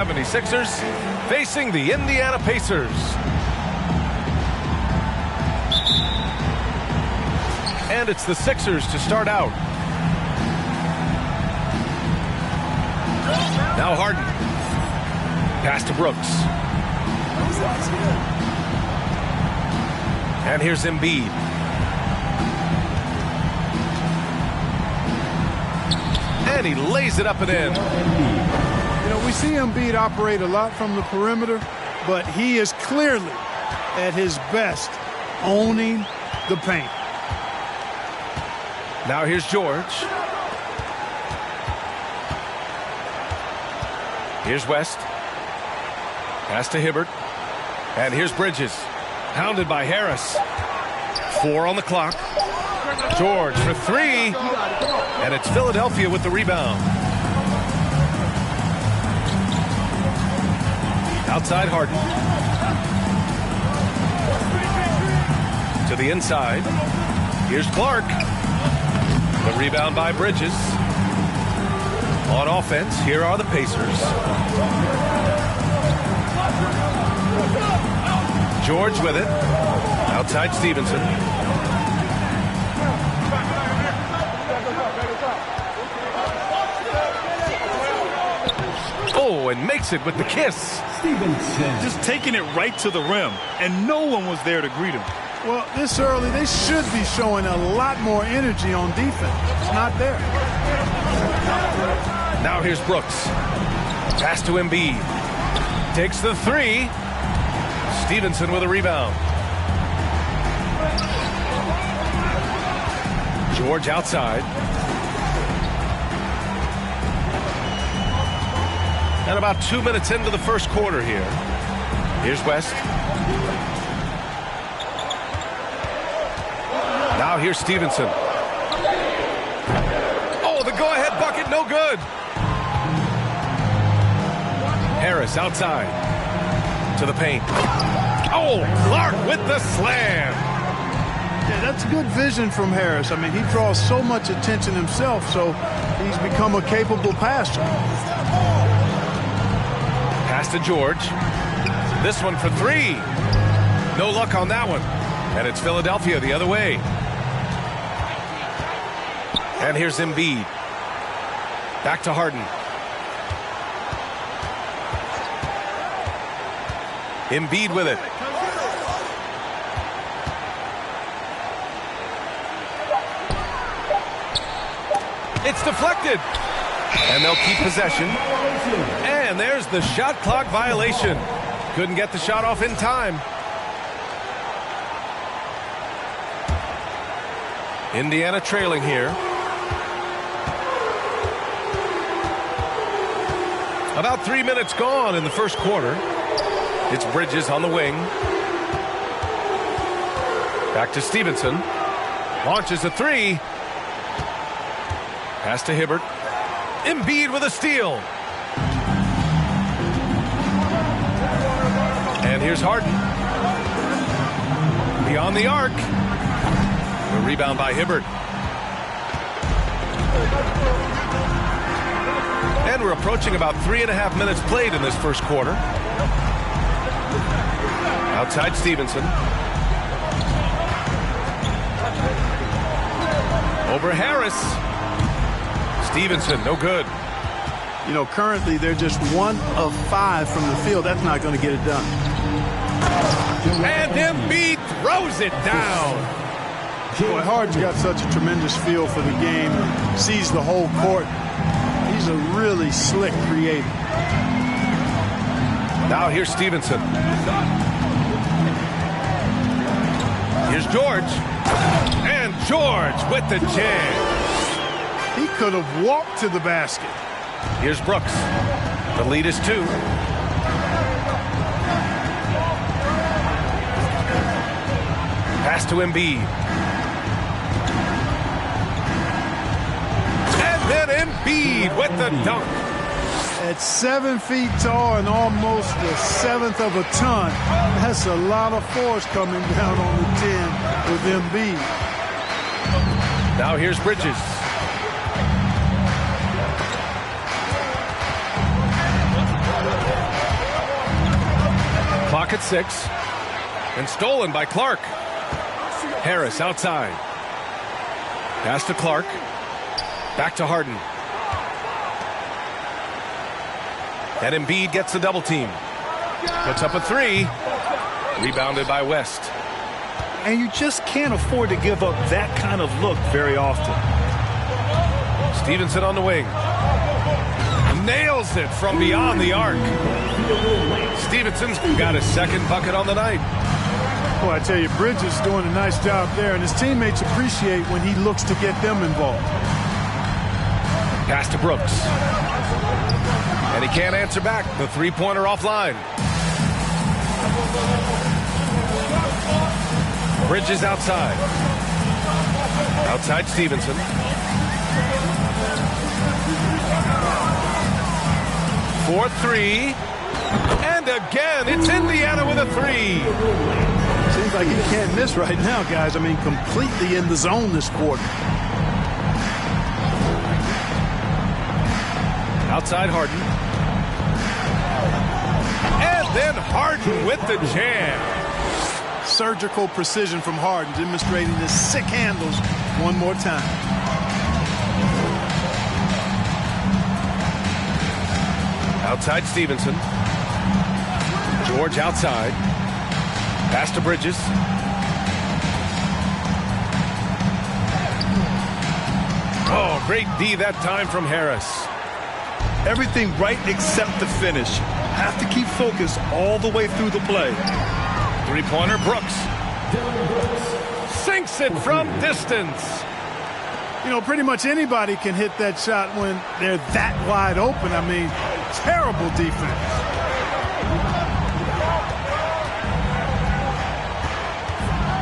76ers facing the Indiana Pacers. And it's the Sixers to start out. Now Harden. Pass to Brooks. And here's Embiid. And he lays it up and in. You know, we see Embiid operate a lot from the perimeter, but he is clearly at his best owning the paint. Now here's George. Here's West. Pass to Hibbert. And here's Bridges. Hounded by Harris. 4 on the clock. George for 3. And it's Philadelphia with the rebound. Outside Harden. To the inside. Here's Clark. The rebound by Bridges. On offense, here are the Pacers. George with it. Outside Stevenson. Oh, and makes it with the kiss. Stevenson. Just taking it right to the rim, and no one was there to greet him. Well, this early, they should be showing a lot more energy on defense. It's not there. Now here's Brooks. Pass to Embiid. Takes the 3. Stevenson with a rebound. George outside. And about 2 minutes into the first quarter here. Here's West. Now here's Stevenson. Oh, the go-ahead bucket, no good. Harris outside. To the paint. Oh, Clark with the slam. Yeah, that's good vision from Harris. I mean, he draws so much attention himself, so he's become a capable passer. Pass to George. This one for 3. No luck on that one. And it's Philadelphia the other way. And here's Embiid. Back to Harden. Embiid with it. It's deflected. And they'll keep possession. And there's the shot clock violation. Couldn't get the shot off in time. Indiana trailing here. About 3 minutes gone in the first quarter. It's Bridges on the wing. Back to Stevenson. Launches a 3. Pass to Hibbert. Embiid with a steal. And here's Harden. Beyond the arc. The rebound by Hibbert. And we're approaching about 3.5 minutes played in this first quarter. Outside Stevenson. Over Harris. Stevenson, no good. You know, currently they're just 1 of 5 from the field. That's not going to get it done. And Embiid throws it down. Boy, Harden's got such a tremendous feel for the game. Sees the whole court. He's a really slick creator. Now here's Stevenson. Here's George. And George with the jam. He could have walked to the basket. Here's Brooks. The lead is 2. Pass to Embiid. And then Embiid with the dunk. At 7 feet tall and almost a 1/7 of a ton, that's a lot of force coming down on the 10 with Embiid. Now here's Bridges. clock at 6. And stolen by Clark. Harris outside. Pass to Clark. Back to Harden. And Embiid gets the double team. Puts up a 3. Rebounded by West. And you just can't afford to give up that kind of look very often. Stevenson on the wing. Nails it from beyond the arc. Stevenson's got his second bucket on the night. Boy, I tell you, Bridges is doing a nice job there, and his teammates appreciate when he looks to get them involved. Pass to Brooks. And he can't answer back. The three-pointer offline. Bridges outside. Outside Stevenson. For 3. And again, it's Indiana with a 3. Seems like he can't miss right now, guys. I mean, completely in the zone this quarter. Outside Harden. And then Harden with the jam. Surgical precision from Harden, demonstrating his sick handles one more time. Outside Stevenson. George outside. Pass to Bridges. Oh, great D that time from Harris. Everything right except the finish. Have to keep focused all the way through the play. Three-pointer, Brooks. Sinks it from distance. You know, pretty much anybody can hit that shot when they're that wide open. I mean, terrible defense.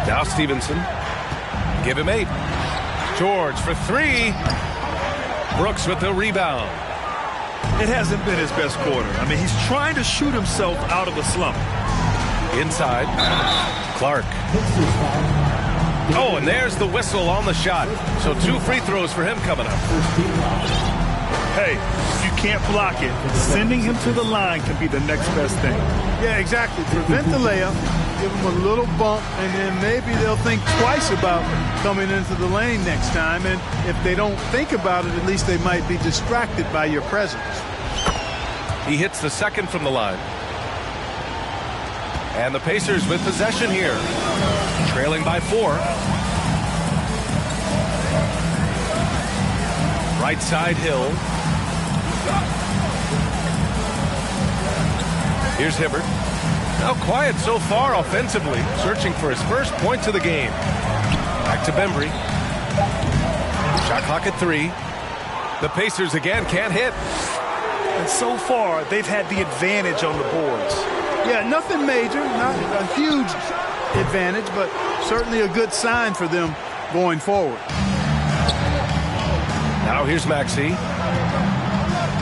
Now Stevenson. Give him 8. George for 3. Brooks with the rebound. It hasn't been his best quarter. I mean, he's trying to shoot himself out of a slump. Inside. Clark. Oh, and there's the whistle on the shot. So 2 free throws for him coming up. Hey, if you can't block it, sending him to the line can be the next best thing. Yeah, exactly. Prevent the layup, give them a little bump, and then maybe they'll think twice about coming into the lane next time. And if they don't think about it, at least they might be distracted by your presence. He hits the second from the line. And the Pacers with possession here. Trailing by 4. Right side Hill. Here's Hibbert. Now quiet so far offensively. Searching for his first points of the game. Back to Bembry. Shot clock at 3. The Pacers again can't hit. And so far, they've had the advantage on the boards. Yeah, nothing major, not a huge advantage, but certainly a good sign for them going forward. Now here's Maxey.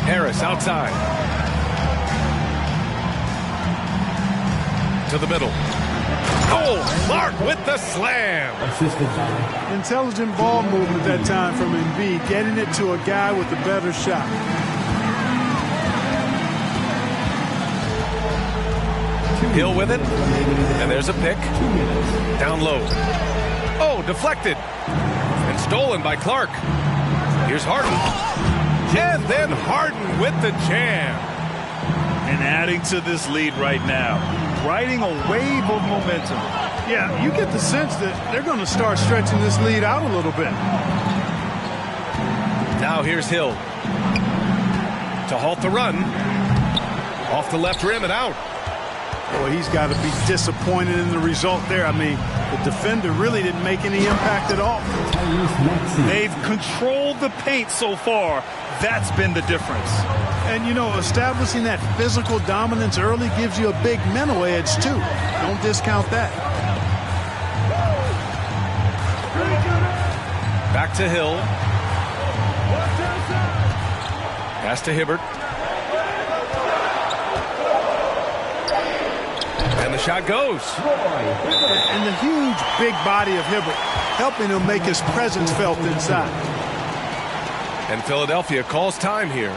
Harris outside. To the middle. Oh, Clark with the slam. Intelligent ball movement that time from Embiid, getting it to a guy with a better shot. Hill with it. And there's a pick. Down low. Oh, deflected. And stolen by Clark. Here's Harden. And then Harden with the jam. And adding to this lead right now. Riding a wave of momentum. Yeah, you get the sense that they're going to start stretching this lead out a little bit. Now here's Hill. To halt the run. Off the left rim and out. Boy, he's got to be disappointed in the result there. I mean, the defender really didn't make any impact at all. They've controlled the paint so far. That's been the difference. And, you know, establishing that physical dominance early gives you a big mental edge, too. Don't discount that. Back to Hill. Pass to Hibbert. And the shot goes. And the huge, big body of Hibbert helping him make his presence felt inside. And Philadelphia calls time here.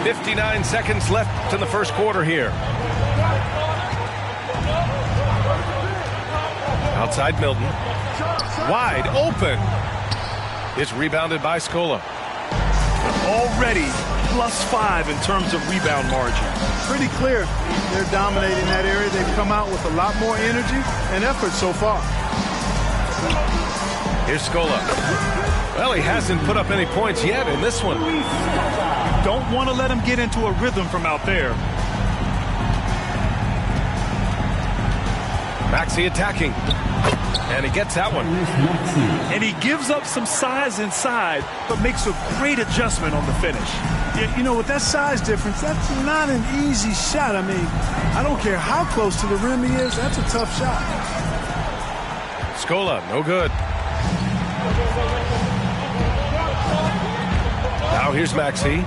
59 seconds left in the first quarter here. Outside Milton. Wide open. It's rebounded by Scola. Already +5 in terms of rebound margin. Pretty clear they're dominating that area. They've come out with a lot more energy and effort so far. Here's Scola. Well, he hasn't put up any points yet in this one. Don't want to let him get into a rhythm from out there. Maxey attacking. And he gets that one. And he gives up some size inside, but makes a great adjustment on the finish. Yeah, you know, with that size difference, that's not an easy shot. I mean, I don't care how close to the rim he is. That's a tough shot. Scola, no good. Now here's Maxey.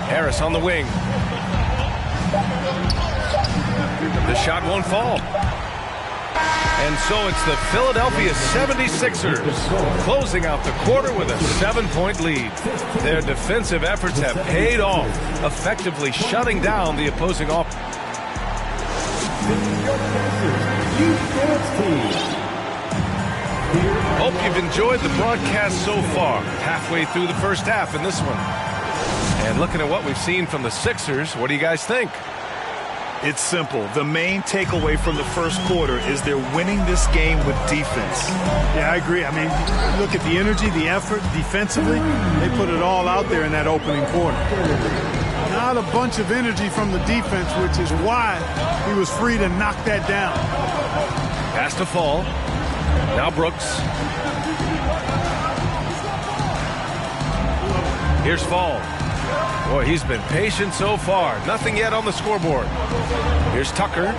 Harris on the wing. The shot won't fall. And so it's the Philadelphia 76ers closing out the quarter with a 7-point lead. Their defensive efforts have paid off, effectively shutting down the opposing offense. Hope you've enjoyed the broadcast so far. Halfway through the first half in this one. And looking at what we've seen from the Sixers, what do you guys think? It's simple. The main takeaway from the first quarter is they're winning this game with defense. Yeah, I agree. I mean, look at the energy, the effort, defensively. They put it all out there in that opening quarter. Not a bunch of energy from the defense, which is why he was free to knock that down. Has to fall. Now Brooks. Here's Fall. Boy, he's been patient so far. Nothing yet on the scoreboard. Here's Tucker.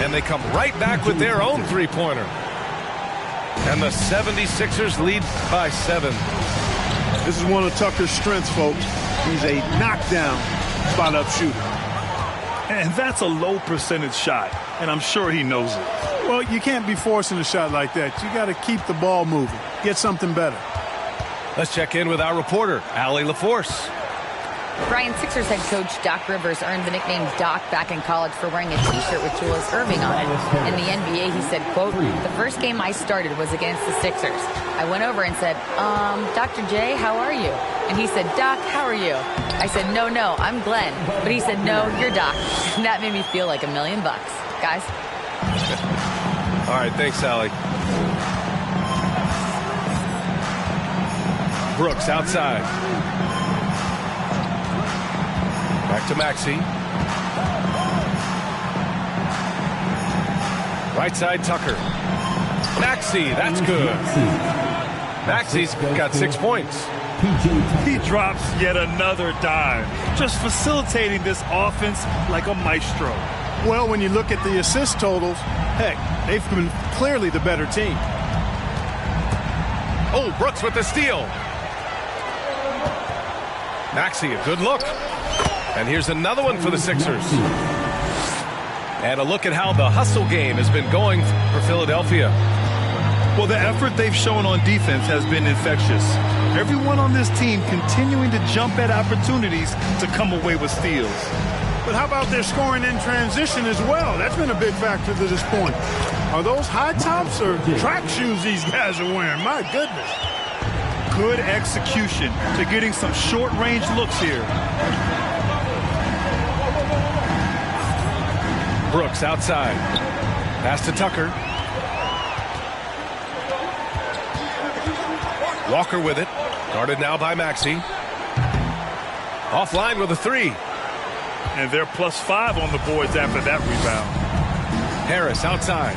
And they come right back with their own three-pointer. And the 76ers lead by 7. This is one of Tucker's strengths, folks. He's a knockdown spot-up shooter. And that's a low percentage shot, and I'm sure he knows it. Well, you can't be forcing a shot like that. You got to keep the ball moving. Get something better. Let's check in with our reporter, Allie LaForce. Brian, Sixers head coach Doc Rivers earned the nickname Doc back in college for wearing a T-shirt with Julius Erving on it. In the NBA, he said, quote, "The first game I started was against the Sixers. I went over and said, Dr. J, how are you?" And he said, "Doc, how are you?" I said, no, I'm Glenn." But he said, "No, you're Doc." And that made me feel like $1 million. Guys. All right, thanks, Allie. Brooks outside. Back to Maxey. Right side, Tucker. Maxey, that's good. Maxey's got 6 points. He drops yet another dime, just facilitating this offense like a maestro. Well, when you look at the assist totals, heck, they've been clearly the better team. Oh, Brooks with the steal. Maxey, a good look. And here's another one for the Sixers. And a look at how the hustle game has been going for Philadelphia. Well, the effort they've shown on defense has been infectious. Everyone on this team continuing to jump at opportunities to come away with steals. But how about their scoring in transition as well? That's been a big factor to this point. Are those high tops or track shoes these guys are wearing? My goodness. Good execution to getting some short-range looks here. Brooks outside. Pass to Tucker. Walker with it. Guarded now by Maxey. Offline with a 3. And they're +5 on the boards after that rebound. Harris outside.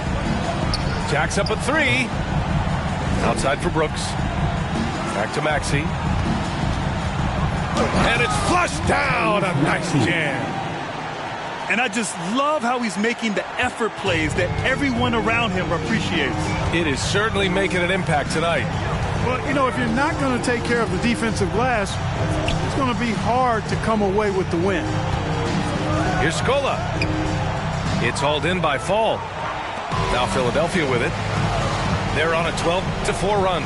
Jacks up a 3. Outside for Brooks. Back to Maxey. And it's flushed down. A nice jam. And I just love how he's making the effort plays that everyone around him appreciates. It is certainly making an impact tonight. Well, you know, if you're not going to take care of the defensive glass, it's going to be hard to come away with the win. Here's Scola. It's hauled in by Fall. Now Philadelphia with it. They're on a 12-4 run.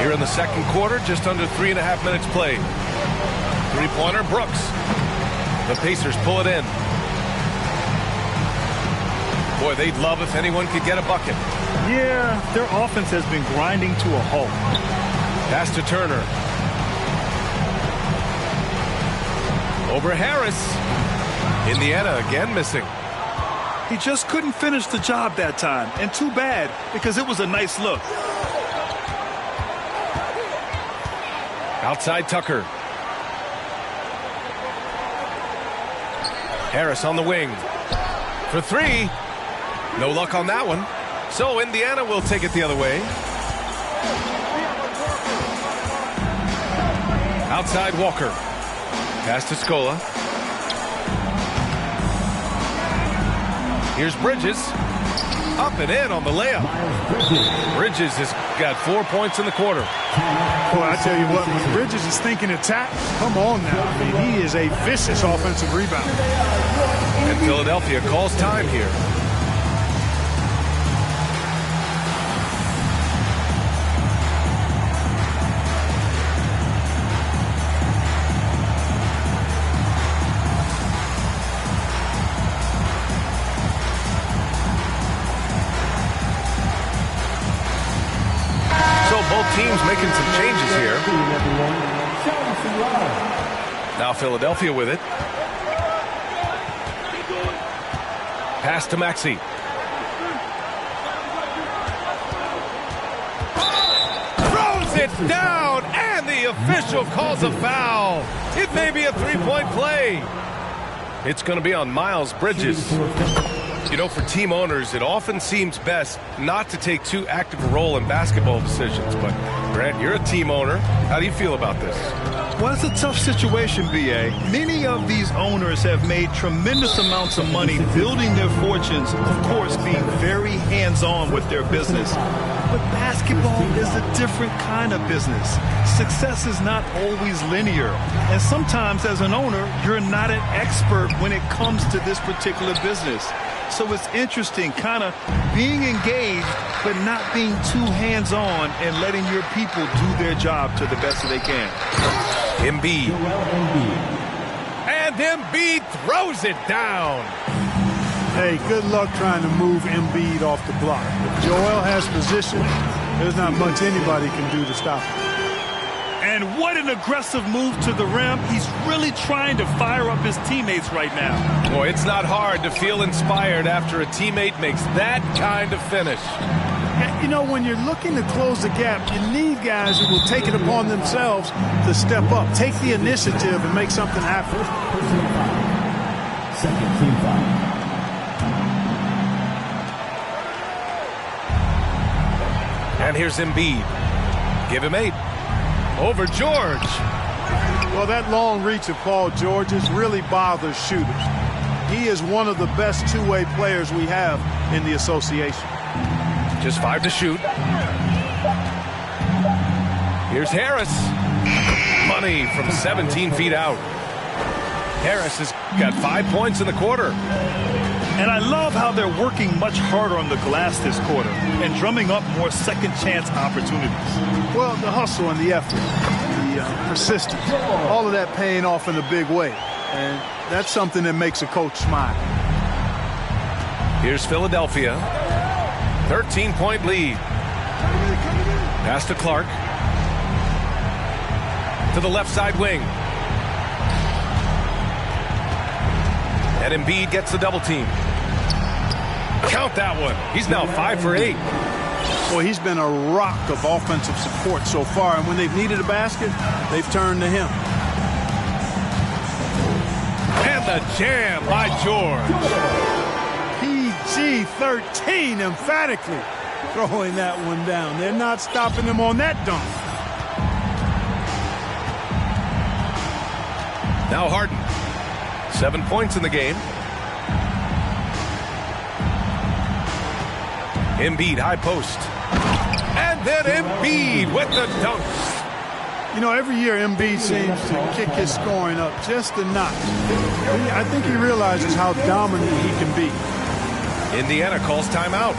Here in the second quarter, just under 3.5 minutes played. Three-pointer, Brooks. The Pacers pull it in. Boy, they'd love if anyone could get a bucket. Yeah, their offense has been grinding to a halt. Pass to Turner. Over Harris. Indiana again missing. He just couldn't finish the job that time, and too bad, because it was a nice look. Outside Tucker. Harris on the wing. For three. No luck on that one. So Indiana will take it the other way. Outside Walker. Pass to Scola. Here's Bridges. Up and in on the layup. Bridges has got 4 points in the quarter. Boy, I tell you what, when Bridges is thinking attack, come on now. I mean, he is a vicious offensive rebounder. And Philadelphia calls time here. Teams making some changes here. Now Philadelphia with it. Pass to Maxey. Throws it down, and the official calls a foul. It may be a three-point play. It's going to be on Miles Bridges. You know, for team owners, it often seems best not to take too active a role in basketball decisions. But, Grant, you're a team owner. How do you feel about this? Well, it's a tough situation, B.A. Many of these owners have made tremendous amounts of money building their fortunes, of course, being very hands-on with their business. But basketball is a different kind of business. Success is not always linear. And sometimes, as an owner, you're not an expert when it comes to this particular business. So it's interesting kind of being engaged but not being too hands-on and letting your people do their job to the best that they can. Embiid. And Embiid throws it down. Hey, good luck trying to move Embiid off the block. If Joel has position, there's not much anybody can do to stop him. And what an aggressive move to the rim. He's really trying to fire up his teammates right now. Boy, it's not hard to feel inspired after a teammate makes that kind of finish. You know, when you're looking to close the gap, you need guys who will take it upon themselves to step up, take the initiative, and make something happen. Second team foul. And here's Embiid. Give him 8. Over George. Well, that long reach of Paul George's really bothers shooters. He is one of the best two-way players we have in the association. Just 5 to shoot. Here's Harris. Money from 17 feet out. Harris has got 5 points in the quarter. And I love how they're working much harder on the glass this quarter and drumming up more second chance opportunities. Well, the hustle and the effort, the persistence, all of that paying off in a big way. And that's something that makes a coach smile. Here's Philadelphia. 13-point lead. Pass to Clark. To the left side wing. And Embiid gets the double team. Count that one. He's now 5 for 8. Boy, he's been a rock of offensive support so far, and when they've needed a basket, they've turned to him. And the jam by George. PG-13 emphatically throwing that one down. They're not stopping him on that dunk. Now Harden. 7 points in the game. Embiid, high post. And then Embiid with the dunk. You know, every year Embiid seems to kick his scoring up just a notch. I think he realizes how dominant he can be. Indiana calls timeout.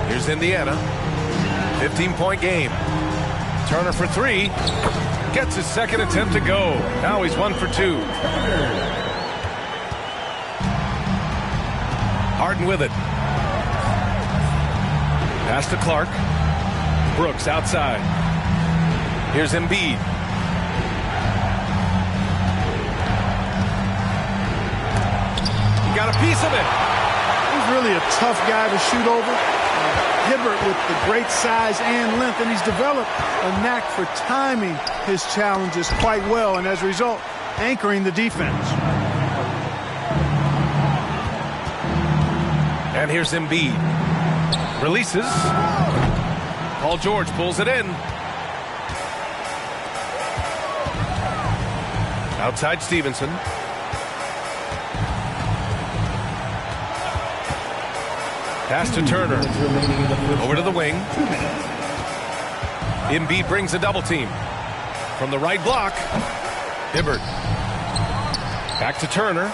Here's Indiana. 15-point game. Turner for three. Gets his second attempt to go. Now he's 1 for 2. Harden with it. Pass to Clark. Brooks outside. Here's Embiid. He got a piece of it. He's really a tough guy to shoot over. Hibbert with the great size and length, and he's developed a knack for timing his challenges quite well, and as a result, anchoring the defense. And here's Embiid. Releases. Paul George pulls it in. Outside Stevenson. Pass to Turner. Over to the wing. Embiid brings a double team. From the right block. Hibbert. Back to Turner.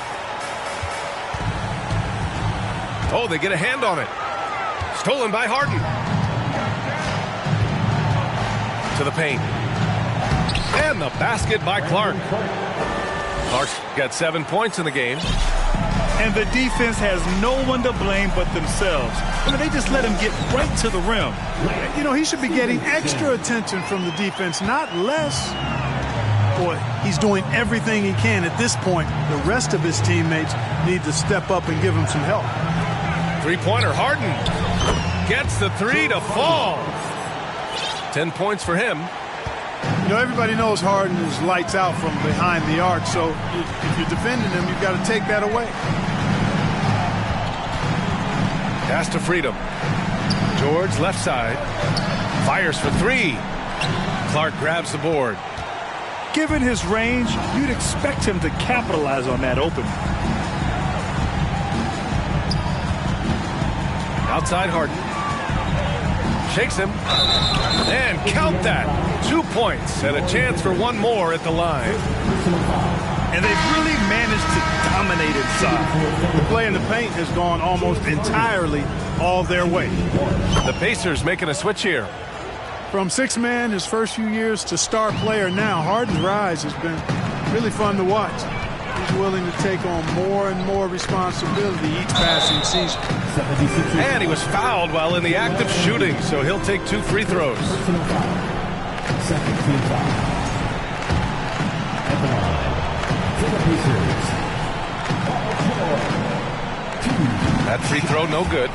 Oh, they get a hand on it. Stolen by Harden. To the paint. And the basket by Clark. Clark's got 7 points in the game. And the defense has no one to blame but themselves. I mean, they just let him get right to the rim. You know, he should be getting extra attention from the defense, not less. Boy, he's doing everything he can at this point. The rest of his teammates need to step up and give him some help. Three-pointer, Harden gets the three to fall. 10 points for him. You know, everybody knows Harden is lights out from behind the arc, so if you're defending him, you've got to take that away. Pass to Freedom. George left side. Fires for three. Clark grabs the board. Given his range, you'd expect him to capitalize on that opening. Outside Harden. Shakes him. And count that. 2 points and a chance for one more at the line. And they've really managed to dominate inside. The play in the paint has gone almost entirely all their way. The Pacers making a switch here. From six-man his first few years to star player now, Harden's rise has been really fun to watch. He's willing to take on more and more responsibility each passing season. And he was fouled while in the act of shooting, so he'll take 2 free throws. That free throw no good.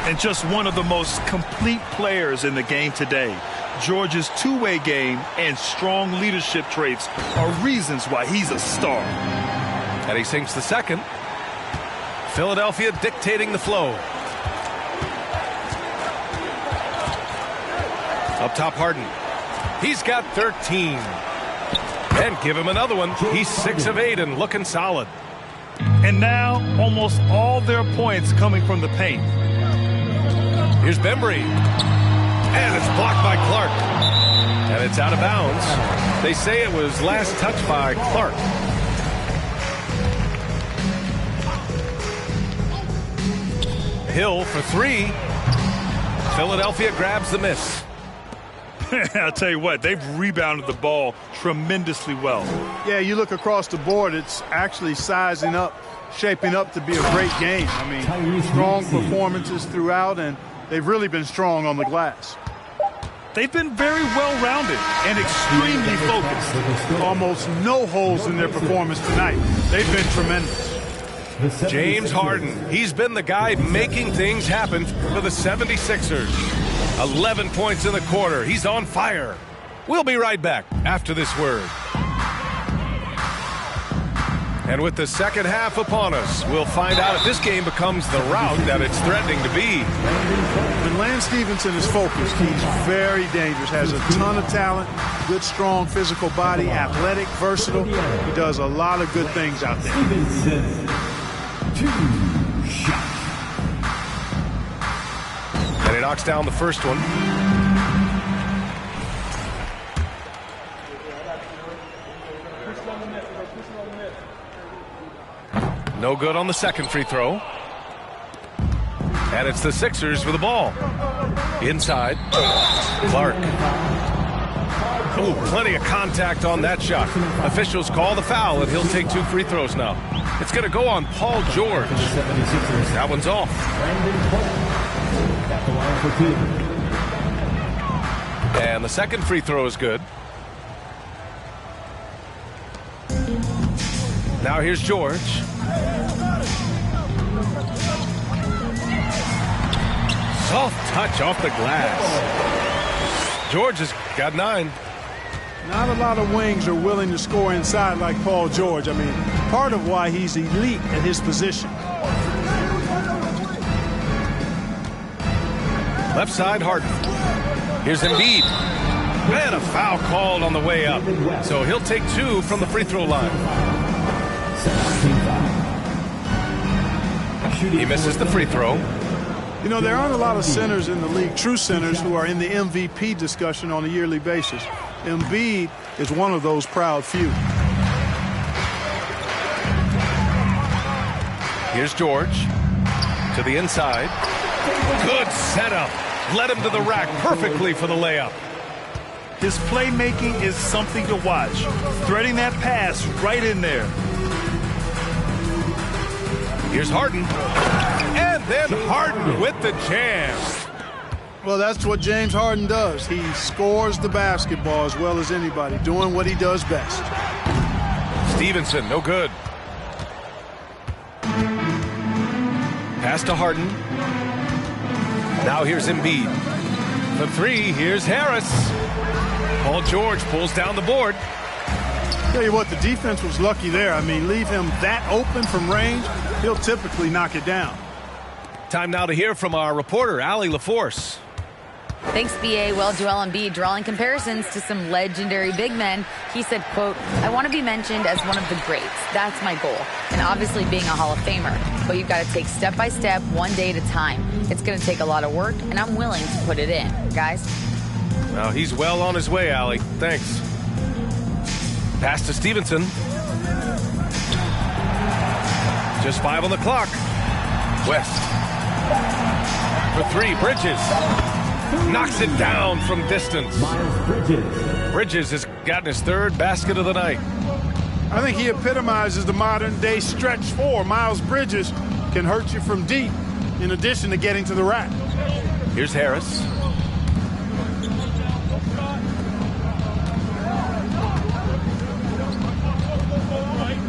And just one of the most complete players in the game today. George's two-way game and strong leadership traits are reasons why he's a star. And he sinks the second. Philadelphia dictating the flow. Up top, Harden. He's got 13. And give him another one. He's 6 of 8 and looking solid. And now, almost all their points coming from the paint. Here's Bembry. And it's blocked by Clark. And it's out of bounds. They say it was last touched by Clark. Hill for three. Philadelphia grabs the miss. I'll tell you what, they've rebounded the ball tremendously well. Yeah, you look across the board, it's actually sizing up, shaping up to be a great game. I mean, strong performances throughout, and they've really been strong on the glass. They've been very well-rounded and extremely focused. Almost no holes in their performance tonight. They've been tremendous. James Harden, he's been the guy making things happen for the 76ers. 11 points in the quarter. He's on fire. We'll be right back after this word. And with the second half upon us, we'll find out if this game becomes the rout that it's threatening to be. When Lance Stevenson is focused, he's very dangerous, has a ton of talent, good, strong physical body, athletic, versatile. He does a lot of good things out there. knocks down the first one. No good on the second free throw. And it's the Sixers with the ball. Inside. Clark. Ooh, plenty of contact on that shot. Officials call the foul, and he'll take 2 free throws now. It's going to go on Paul George. That one's off. And the second free throw is good. Now here's George. Soft touch off the glass. George has got 9. Not a lot of wings are willing to score inside like Paul George. I mean, part of why he's elite at his position. Left side, Harden. Here's Embiid. And a foul called on the way up. So he'll take 2 from the free throw line. He misses the free throw. You know, there aren't a lot of centers in the league, true centers, who are in the MVP discussion on a yearly basis. Embiid is one of those proud few. Here's George to the inside. Good setup. Led him to the rack perfectly for the layup. His playmaking is something to watch. Threading that pass right in there. Here's Harden. And then Harden with the jam. Well, that's what James Harden does. He scores the basketball as well as anybody, doing what he does best. Stevenson, no good. Pass to Harden. Now here's Embiid. For 3, here's Harris. Paul George pulls down the board. Tell you what, the defense was lucky there. I mean, leave him that open from range, he'll typically knock it down. Time now to hear from our reporter, Allie LaForce. Thanks, B.A. Well, Joel Embiid drawing comparisons to some legendary big men. He said, quote, I want to be mentioned as one of the greats. That's my goal. And obviously being a Hall of Famer. But you've got to take step by step, one day at a time. It's going to take a lot of work, and I'm willing to put it in. Guys? Well, he's well on his way, Allie. Thanks. Pass to Stevenson. Just 5 on the clock. West. For 3, Bridges. Knocks it down from distance. Bridges has gotten his 3rd basket of the night. I think he epitomizes the modern-day stretch 4. Miles Bridges can hurt you from deep, in addition to getting to the rack. Here's Harris.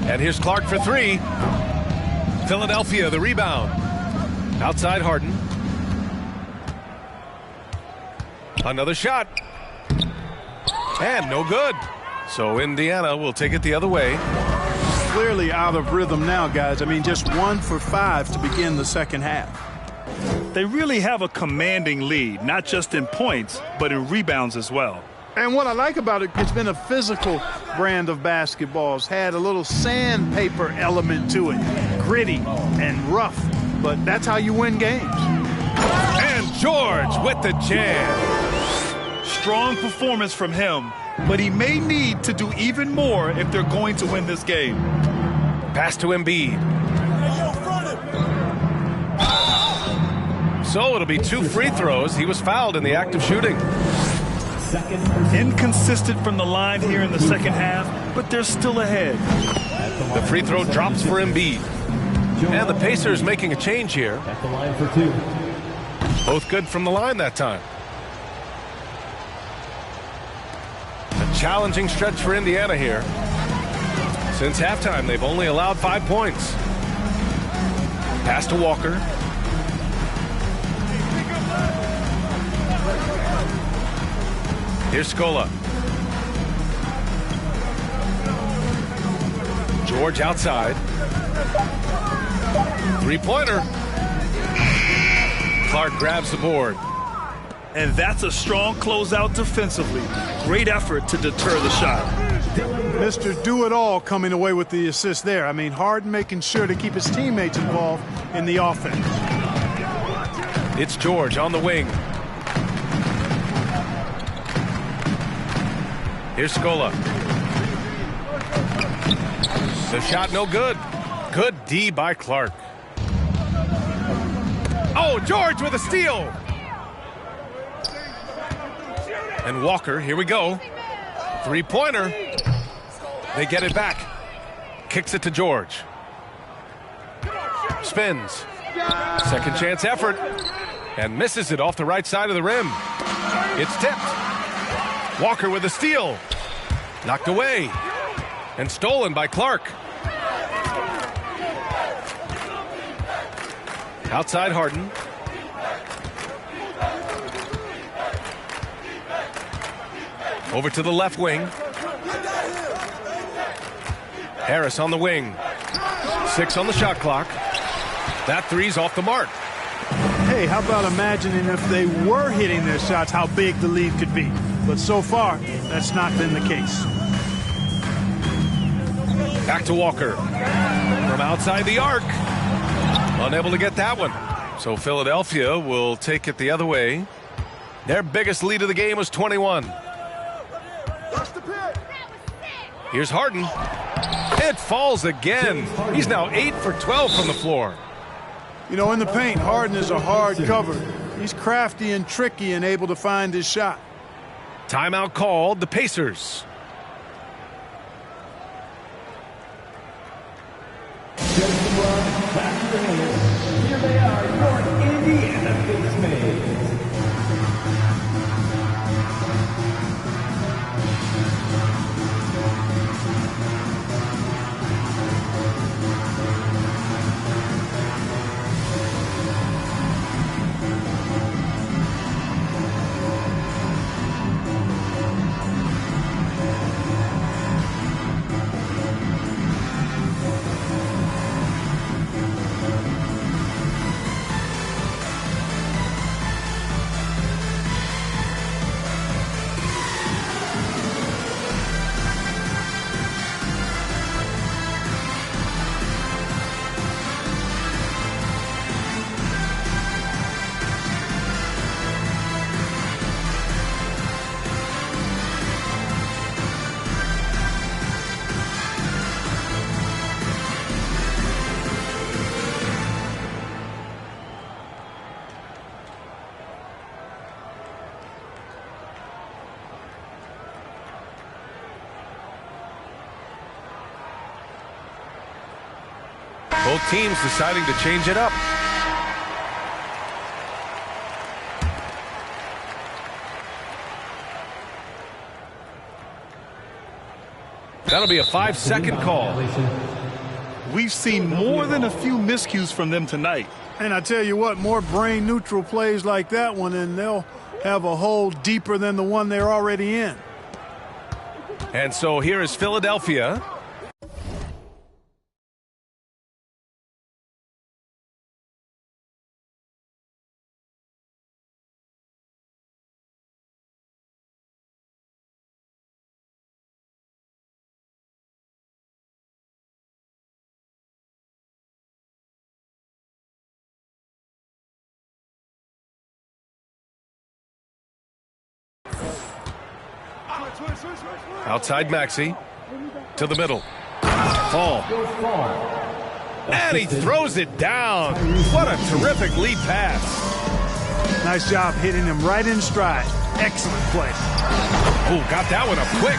And here's Clark for 3. Philadelphia, the rebound. Outside Harden. Another shot. And no good. So Indiana will take it the other way. Clearly out of rhythm now, guys. I mean, just 1 for 5 to begin the second half. They really have a commanding lead, not just in points, but in rebounds as well. And what I like about it, it's been a physical brand of basketball. It's had a little sandpaper element to it. Gritty and rough, but that's how you win games. And George with the jam. Strong performance from him, but he may need to do even more if they're going to win this game. Pass to Embiid. So it'll be 2 free throws. He was fouled in the act of shooting. Inconsistent from the line here in the second half, but they're still ahead. The free throw drops for Embiid. And the Pacers making a change here. At the line for 2. Both good from the line that time. A challenging stretch for Indiana here. Since halftime, they've only allowed 5 points. Pass to Walker. Here's Scola. George outside. 3-pointer. Clark grabs the board. And that's a strong closeout defensively. Great effort to deter the shot. Mr. Do-It-All coming away with the assist there. I mean, Harden making sure to keep his teammates involved in the offense. It's George on the wing. Here's Scola. The shot no good. Good D by Clark. Oh, George with a steal. And Walker, here we go. Three-pointer. They get it back. Kicks it to George. Spins. Second chance effort. And misses it off the right side of the rim. It's tipped. Walker with a steal. Knocked away. And stolen by Clark. Outside Harden. Over to the left wing. Harris on the wing. 6 on the shot clock. That three's off the mark. Hey, how about imagining if they were hitting their shots, how big the lead could be? But so far, that's not been the case. Back to Walker. From outside the arc. Unable to get that one. So Philadelphia will take it the other way. Their biggest lead of the game was 21. Here's Harden. It falls again. He's now 8 for 12 from the floor. You know, in the paint, Harden is a hard cover. He's crafty and tricky and able to find his shot. Timeout called. The Pacers. Here they are, your Indiana Pacers. Both teams deciding to change it up. That'll be a 5-second call. We've seen more than a few miscues from them tonight. And I tell you what, more brain-neutral plays like that one, and they'll have a hole deeper than the one they're already in. And so here is Philadelphia. Outside Maxey to the middle. Fall. And he throws it down. What a terrific lead pass. Nice job hitting him right in stride. Excellent play. Oh, got that one up quick.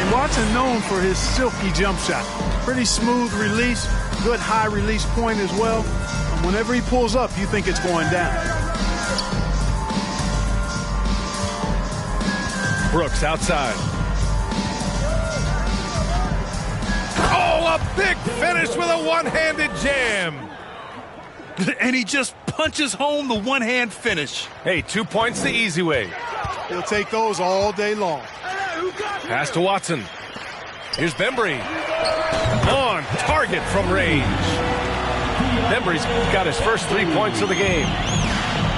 And Watson known for his silky jump shot. Pretty smooth release, good high release point as well. And whenever he pulls up, you think it's going down. Brooks outside. Oh, a big finish with a one-handed jam. And he just punches home the one-hand finish. Hey, 2 points the easy way. He'll take those all day long. Pass to Watson. Here's Bembry. On target from range. Bembry's got his first 3 points of the game.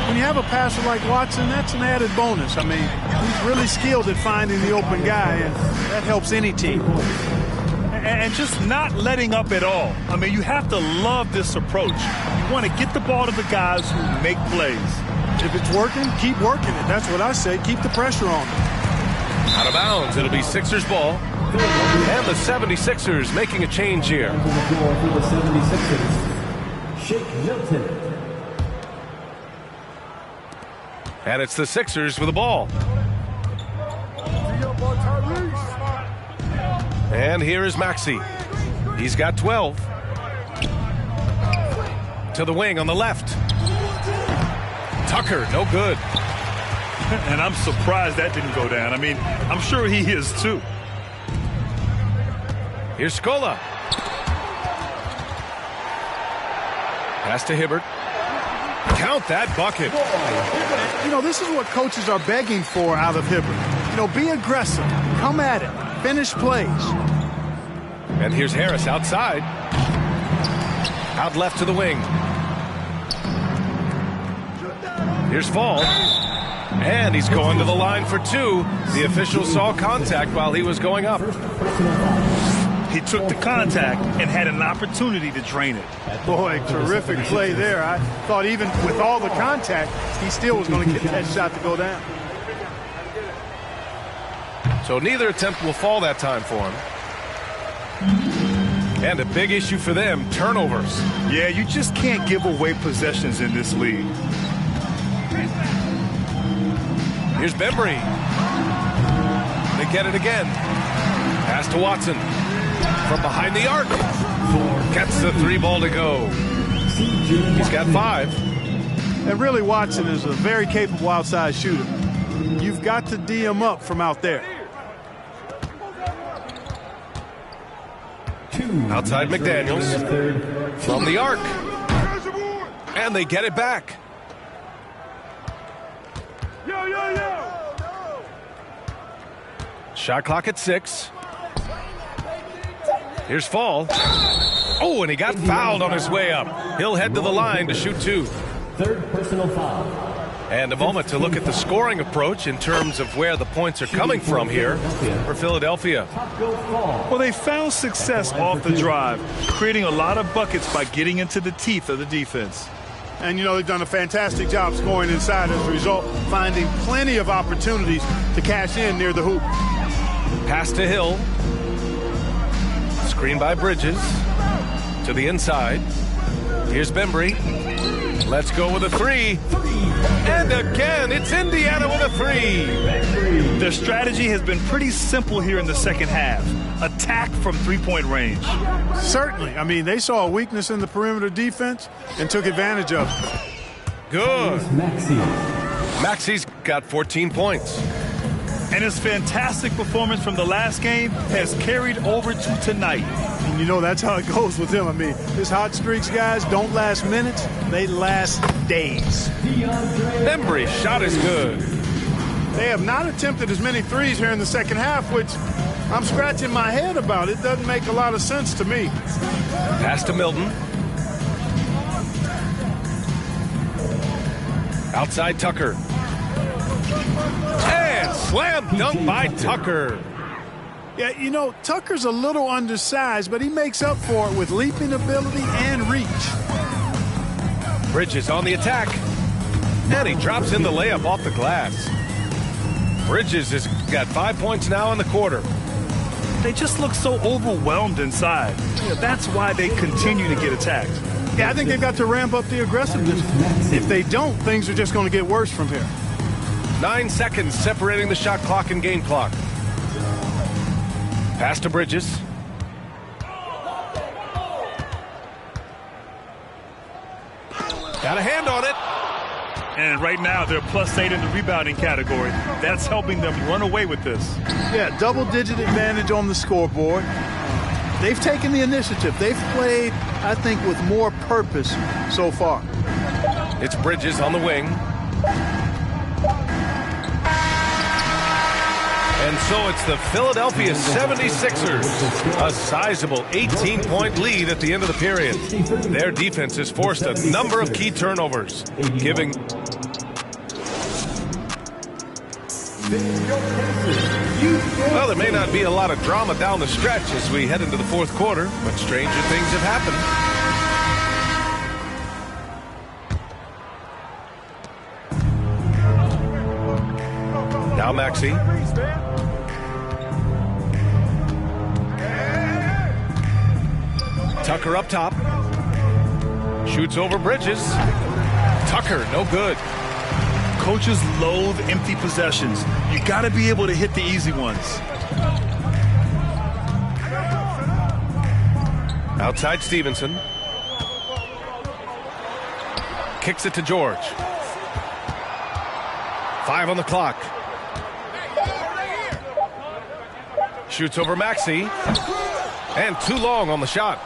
When you have a passer like Watson, that's an added bonus. I mean, he's really skilled at finding the open guy, and that helps any team. and just not letting up at all. I mean, you have to love this approach. You want to get the ball to the guys who make plays. If it's working, keep working it. That's what I say. Keep the pressure on them. Out of bounds. It'll be Sixers ball. And the 76ers making a change here. For the 76ers, Shake Milton. And it's the Sixers with the ball. And here is Maxey. He's got 12. To the wing on the left. Tucker, no good. And I'm surprised that didn't go down. I mean, I'm sure he is too. Here's Scola. Pass to Hibbert. Count that bucket. You know, this is what coaches are begging for out of Hibbert. You know, be aggressive. Come at it. Finish plays. And here's Harris outside. Out left to the wing. Here's Fall. And he's going to the line for two. The official saw contact while he was going up. He took the contact and had an opportunity to drain it. Boy, terrific play there. I thought even with all the contact, he still was going to get that shot to go down. So neither attempt will fall that time for him. And a big issue for them, turnovers. Yeah, you just can't give away possessions in this league. Here's Bembry. They get it again. Pass to Watson. From behind the arc. Gets the three ball to go. He's got 5. And really, Watson is a very capable outside shooter. You've got to D him up from out there. Outside McDaniels. From the arc. And they get it back. Shot clock at 6. Here's Fall. Oh, and he got fouled on his way up. He'll head to the line to shoot 2. Third personal foul. And a moment to look at the scoring approach in terms of where the points are coming from here for Philadelphia. Well, they found success off the drive, creating a lot of buckets by getting into the teeth of the defense. And, you know, they've done a fantastic job scoring inside as a result, finding plenty of opportunities to cash in near the hoop. Pass to Hill. Screen by Bridges. To the inside. Here's Bembry. Let's go with a 3. And again, it's Indiana with a 3. Their strategy has been pretty simple here in the second half. Attack from three-point range. Certainly. I mean, they saw a weakness in the perimeter defense and took advantage of it. Good. Maxey. Maxey's got 14 points. And his fantastic performance from the last game has carried over to tonight. And you know, that's how it goes with him. I mean, his hot streaks, guys, don't last minutes. They last days. Bembry's shot is good. They have not attempted as many threes here in the second half, which I'm scratching my head about. It doesn't make a lot of sense to me. Pass to Milton. Outside Tucker. And slam dunk by Tucker. Yeah, you know, Tucker's a little undersized, but he makes up for it with leaping ability and reach. Bridges on the attack. And he drops in the layup off the glass. Bridges has got 5 points now in the quarter. They just look so overwhelmed inside. Yeah, that's why they continue to get attacked. Yeah, I think they've got to ramp up the aggressiveness. If they don't, things are just going to get worse from here. 9 seconds separating the shot clock and game clock. Pass to Bridges. Got a hand on it. And right now, they're +8 in the rebounding category. That's helping them run away with this. Yeah, double-digit advantage on the scoreboard. They've taken the initiative. They've played, I think, with more purpose so far. It's Bridges on the wing. And so it's the Philadelphia 76ers, a sizable 18-point lead at the end of the period. Their defense has forced a number of key turnovers, giving... Well, there may not be a lot of drama down the stretch as we head into the fourth quarter, but stranger things have happened. Now Maxey. Tucker up top. Shoots over Bridges. Tucker, no good. Coaches loathe empty possessions. You got to be able to hit the easy ones. Outside Stevenson. Kicks it to George. 5 on the clock. Shoots over Maxey. And too long on the shot.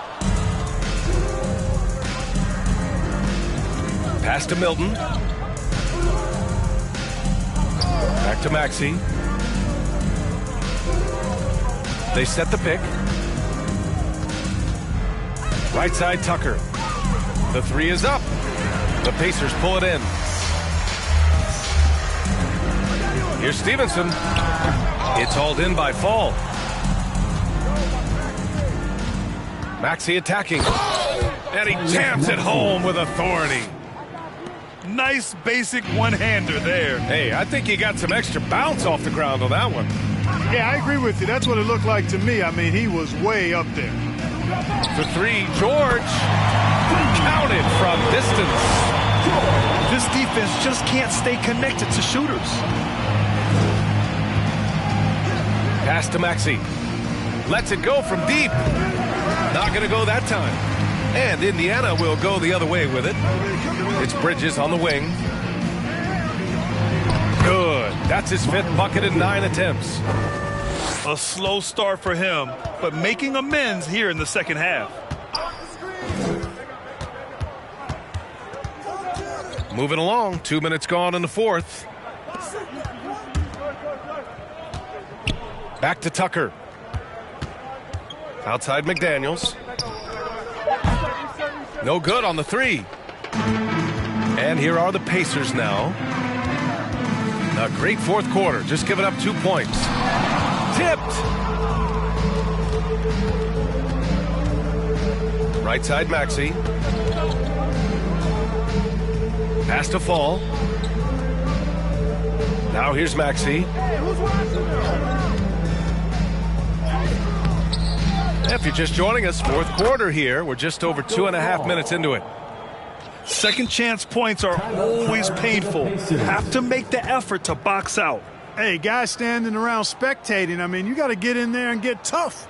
Pass to Milton. Back to Maxey. They set the pick. Right side Tucker. The three is up. The Pacers pull it in. Here's Stevenson. It's hauled in by Fall. Maxey attacking. And he jams it home with authority. Nice basic one-hander there. Hey, I think he got some extra bounce off the ground on that one. Yeah, I agree with you. That's what it looked like to me. I mean, he was way up there. For three, George. Counted from distance. This defense just can't stay connected to shooters. Pass to Maxey. Lets it go from deep. Not going to go that time. And Indiana will go the other way with it. It's Bridges on the wing. Good. That's his 5th bucket in 9 attempts. A slow start for him, but making amends here in the second half. Moving along. 2 minutes gone in the fourth. Back to Tucker. Outside McDaniels. No good on the three. And here are the Pacers now. A great fourth quarter. Just giving up 2 points. Tipped. Right side Maxey. Pass to Fall. Now here's Maxey. If you're just joining us, fourth quarter here. We're just over 2.5 minutes into it. Second chance points are always painful. Have to make the effort to box out. Hey, guys standing around spectating, I mean, you got to get in there and get tough.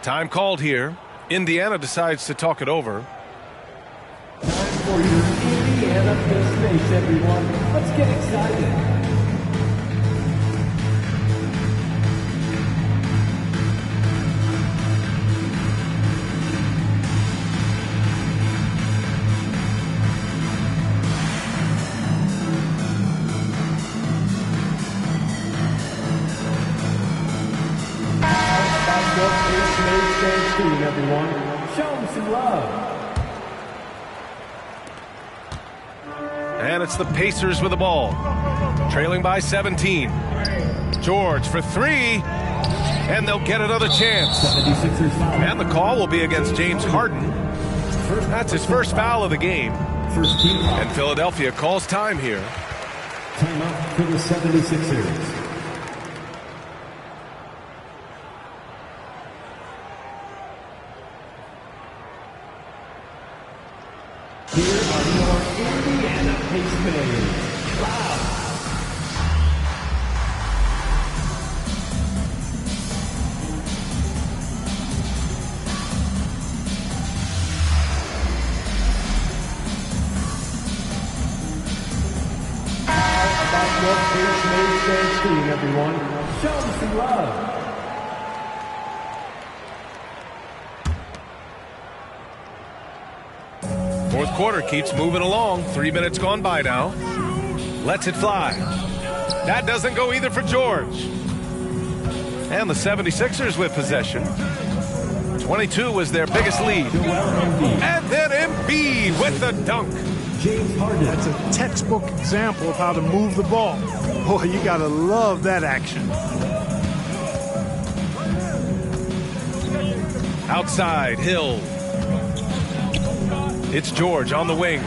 Time called here. Indiana decides to talk it over. Time for your Indiana Pacers, everyone. Let's get excited. Everyone, show them some love. And it's the Pacers with the ball. Trailing by 17. George for three. And they'll get another chance. And the call will be against James Harden. That's his first foul of the game. And Philadelphia calls time here. Timeout for the 76ers. Here are your Indiana Pacers. Wow. How about your Pacers team, everyone? Show them some love. Fourth quarter keeps moving along. 3 minutes gone by now. Lets it fly. That doesn't go either for George. And the 76ers with possession. 22 was their biggest lead. And then Embiid with the dunk. That's a textbook example of how to move the ball. Boy, you got to love that action. Outside, Hill. It's George on the wing.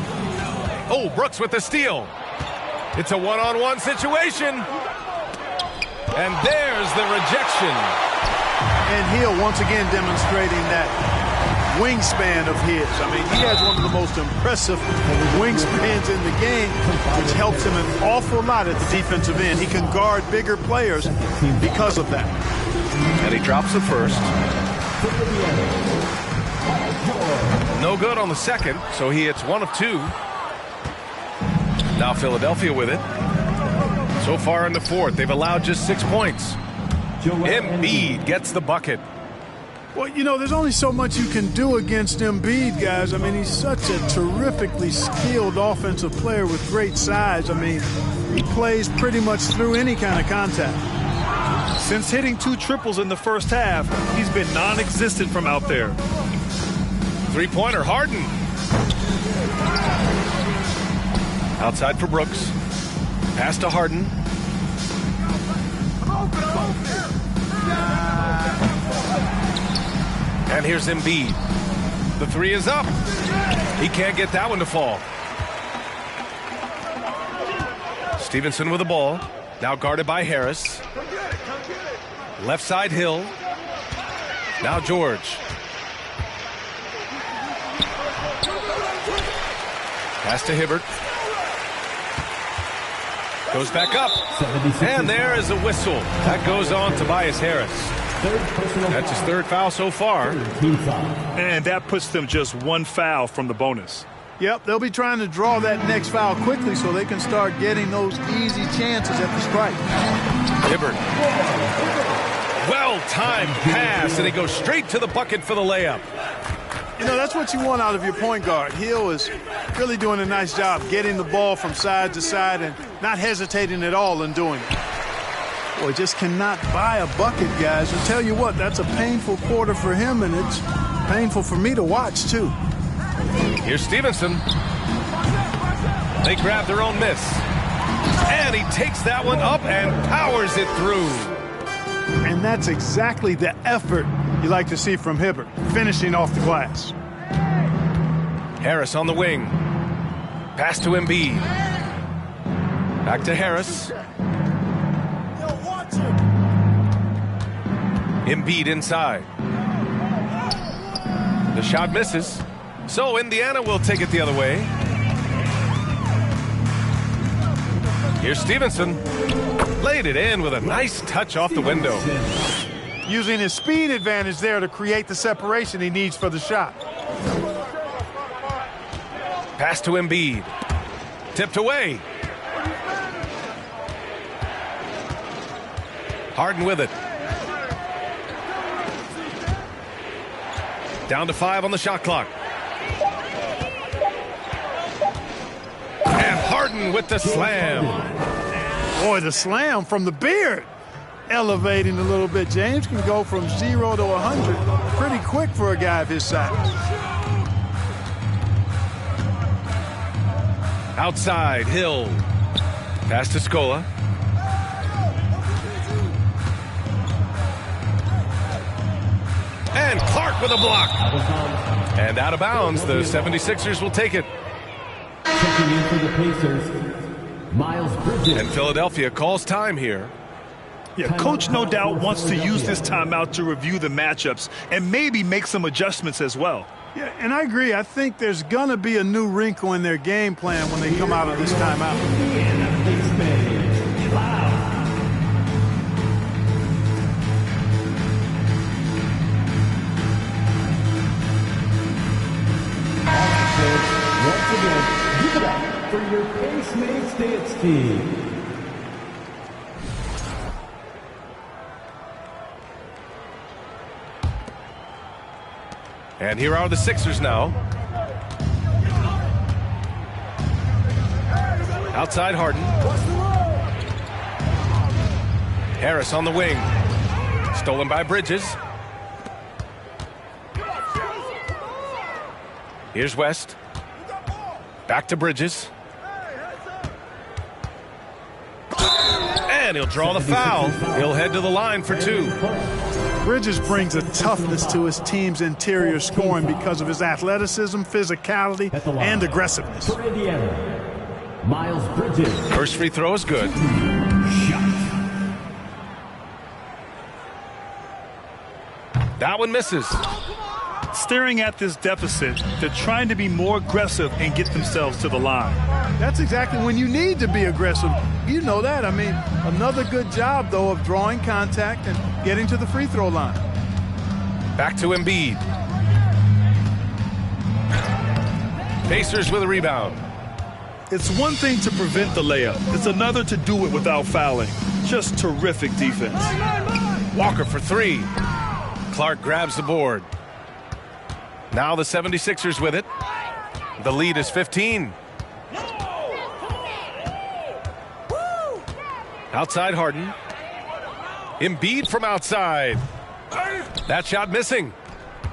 Oh, Brooks with the steal. It's a one-on-one situation. And there's the rejection. And Hill once again demonstrating that wingspan of his. I mean, he has one of the most impressive wingspans in the game, which helps him an awful lot at the defensive end. He can guard bigger players because of that. And he drops the first. No good on the second, so he hits 1 of 2. Now Philadelphia with it. So far in the fourth, they've allowed just 6 points. Embiid gets the bucket. Well, you know, there's only so much you can do against Embiid, guys. I mean, he's such a terrifically skilled offensive player with great size. I mean, he plays pretty much through any kind of contact. Since hitting 2 triples in the first half, he's been non-existent from out there. Three-pointer, Harden. Outside for Brooks. Pass to Harden. And here's Embiid. The three is up. He can't get that one to fall. Stevenson with the ball. Now guarded by Harris. Left side, Hill. Now George. Pass to Hibbert. Goes back up. And there is a whistle. That goes on Tobias Harris. That's his third foul so far. And that puts them just 1 foul from the bonus. Yep, they'll be trying to draw that next foul quickly so they can start getting those easy chances at the strike. Hibbert. Well-timed pass, and he goes straight to the bucket for the layup. You know, that's what you want out of your point guard. Hill is really doing a nice job getting the ball from side to side and not hesitating at all in doing it. Boy, just cannot buy a bucket, guys. I'll tell you what, that's a painful quarter for him, and it's painful for me to watch, too. Here's Stevenson. They grab their own miss. And he takes that one up and powers it through. And that's exactly the effort you like to see from Hibbert, finishing off the glass. Harris on the wing. Pass to Embiid. Back to Harris. Embiid inside. The shot misses. So Indiana will take it the other way. Here's Stevenson. Laid it in with a nice touch off the window. Using his speed advantage there to create the separation he needs for the shot. Pass to Embiid. Tipped away. Harden with it. Down to 5 on the shot clock. And Harden with the slam. Boy, the slam from the beard. Elevating a little bit. James can go from 0 to 100 pretty quick for a guy of his size. Outside, Hill. Pass to Scola. And Clark with a block. And out of bounds, the 76ers will take it. Checking in for the Pacers, Miles Bridges. And Philadelphia calls time here. Yeah, Coach no doubt wants to use this timeout to review the matchups and maybe make some adjustments as well. Yeah, and I agree. I think there's going to be a new wrinkle in their game plan when they come out of this timeout. Once again, give it up for your Pace-Mates dance team. And here are the Sixers now. Outside Harden. Harris on the wing. Stolen by Bridges. Here's West. Back to Bridges. And he'll draw the foul. He'll head to the line for 2. Bridges brings a toughness to his team's interior scoring because of his athleticism, physicality, and aggressiveness. For Indiana, Miles Bridges. First free throw is good. That one misses. Staring at this deficit, they're trying to be more aggressive and get themselves to the line. That's exactly when you need to be aggressive. You know that. I mean, another good job, though, of drawing contact and getting to the free throw line. Back to Embiid. Pacers with a rebound. It's one thing to prevent the layup. It's another to do it without fouling. Just terrific defense. Walker for three. Clark grabs the board. Now the 76ers with it. The lead is 15. Outside Harden. Embiid from outside. That shot missing.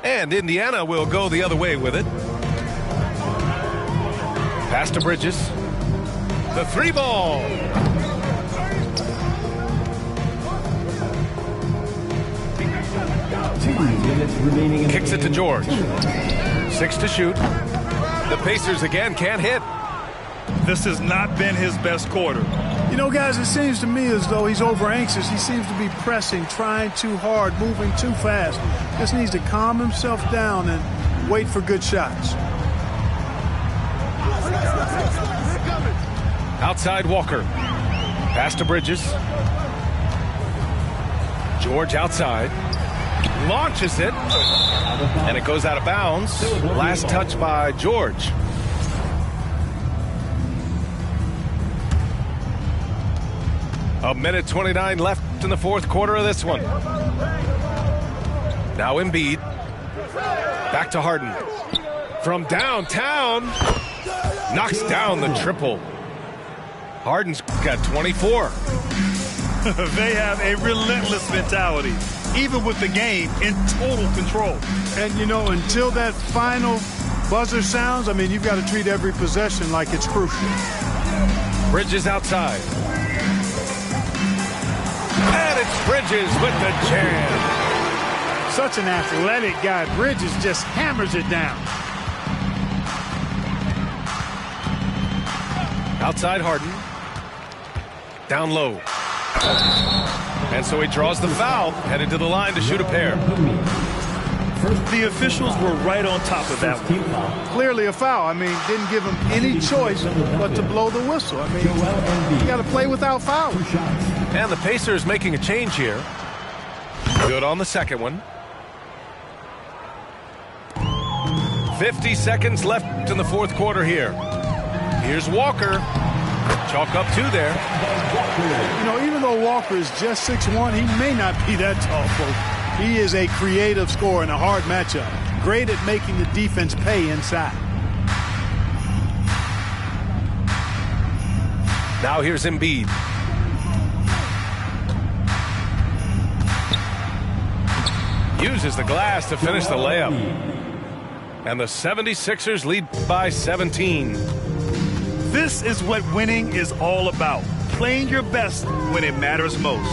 And Indiana will go the other way with it. Pass to Bridges. The three ball. 2 minutes remaining in Kicks it to George. 6 to shoot. The Pacers again can't hit. This has not been his best quarter. You know, guys, it seems to me as though he's over anxious. He seems to be pressing, trying too hard, moving too fast. Just needs to calm himself down and wait for good shots. Outside Walker. Pass to Bridges. George outside. Launches it. And it goes out of bounds. Last touch by George. A minute 29 left in the fourth quarter of this one. Now Embiid. Back to Harden. From downtown. Knocks down the triple. Harden's got 24. They have a relentless mentality, even with the game in total control. And, you know, until that final buzzer sounds, I mean, you've got to treat every possession like it's crucial. Bridges outside. And it's Bridges with the jam. Such an athletic guy. Bridges just hammers it down. Outside Harden. Down low. And so he draws the foul, headed to the line to shoot a pair. The officials were right on top of that one. Clearly a foul. I mean, didn't give him any choice but to blow the whistle. I mean, you got to play without fouling. And the Pacers making a change here. Good on the second one. 50 seconds left in the fourth quarter here. Here's Walker. Chalk up 2 there. You know, even though Walker is just 6'1", he may not be that tall, folks. He is a creative scorer in a hard matchup. Great at making the defense pay inside. Now here's Embiid. Uses the glass to finish the layup. And the 76ers lead by 17. This is what winning is all about. Playing your best when it matters most.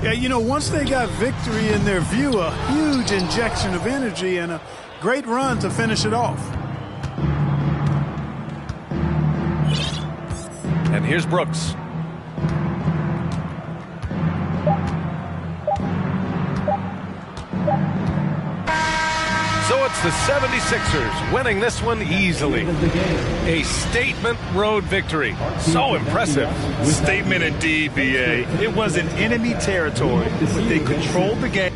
Yeah, you know, once they got victory in their view, a huge injection of energy and a great run to finish it off. And here's Brooks. So it's the 76ers winning this one easily. A statement road victory. So impressive. Statement indeed, BA. It was in enemy territory, but they controlled the game.